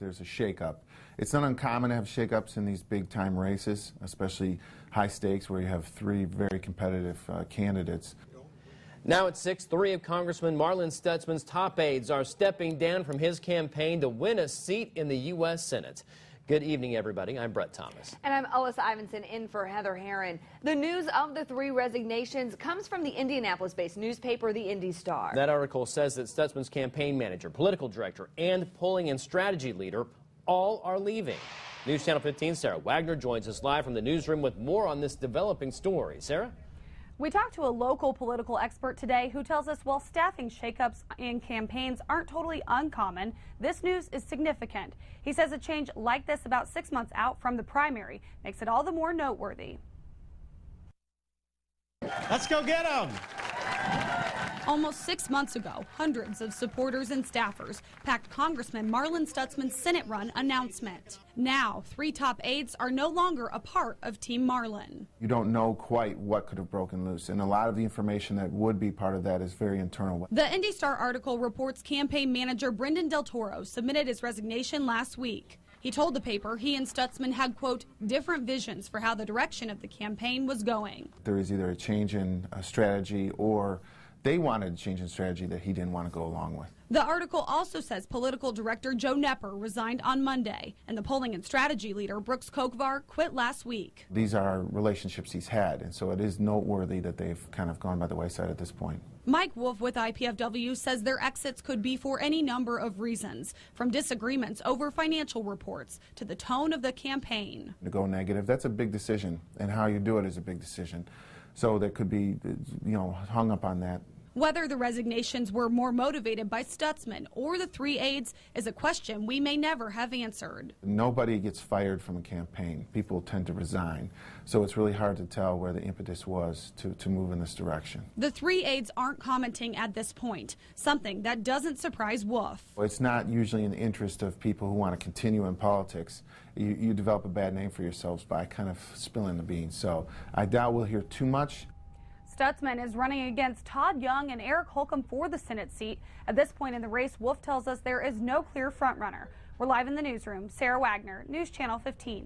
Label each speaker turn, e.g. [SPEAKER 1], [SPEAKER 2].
[SPEAKER 1] there's a shakeup. It's not uncommon to have shakeups in these big-time races, especially high stakes where you have three very competitive candidates.
[SPEAKER 2] Now at 6, 3 of Congressman Marlin Stutzman's top aides are stepping down from his campaign to win a seat in the U.S. Senate. Good evening, everybody. I'm Brett Thomas.
[SPEAKER 3] And I'm Alyssa Ivinson in for Heather Herron. The news of the 3 resignations comes from the Indianapolis-based newspaper, the Indy Star.
[SPEAKER 2] That article says that Stutzman's campaign manager, political director, and polling and strategy leader all are leaving. News Channel 15's Sara Wagner joins us live from the newsroom with more on this developing story. Sarah?
[SPEAKER 4] We talked to a local political expert today who tells us while staffing shakeups in campaigns aren't totally uncommon, this news is significant. He says a change like this about 6 months out from the primary makes it all the more noteworthy.
[SPEAKER 5] Let's go get them!
[SPEAKER 4] Almost 6 months ago, hundreds of supporters and staffers packed Congressman Marlin Stutzman's Senate run announcement. Now, 3 top aides are no longer a part of Team Marlin.
[SPEAKER 1] You don't know quite what could have broken loose, and a lot of the information that would be part of that is very internal.
[SPEAKER 4] The Indy Star article reports campaign manager Brendan Del Toro submitted his resignation last week. He told the paper he and Stutzman had, quote, different visions for how the direction of the campaign was going.
[SPEAKER 1] There is either a change in strategy or they wanted a change in strategy that he didn't want to go along with.
[SPEAKER 4] The article also says political director Joe Nepper resigned on Monday, and the polling and strategy leader Brooks Kokvar quit last week.
[SPEAKER 1] These are relationships he's had, and so it is noteworthy that they've kind of gone by the wayside at this point.
[SPEAKER 4] Mike Wolf with IPFW says their exits could be for any number of reasons, from disagreements over financial reports to the tone of the campaign.
[SPEAKER 1] To go negative, that's a big decision, and how you do it is a big decision. So there could be, hung up on that.
[SPEAKER 4] Whether the resignations were more motivated by Stutzman or the 3 aides is a question we may never have answered.
[SPEAKER 1] Nobody gets fired from a campaign. People tend to resign. So it's really hard to tell where the impetus was to move in this direction.
[SPEAKER 4] The 3 aides aren't commenting at this point, something that doesn't surprise Wolf.
[SPEAKER 1] It's not usually in the interest of people who want to continue in politics. You develop a bad name for yourselves by kind of spilling the beans. So I doubt we'll hear too much.
[SPEAKER 4] Stutzman is running against Todd Young and Eric Holcomb for the Senate seat. At this point in the race, Wolf tells us there is no clear frontrunner. We're live in the newsroom. Sara Wagner, News Channel 15.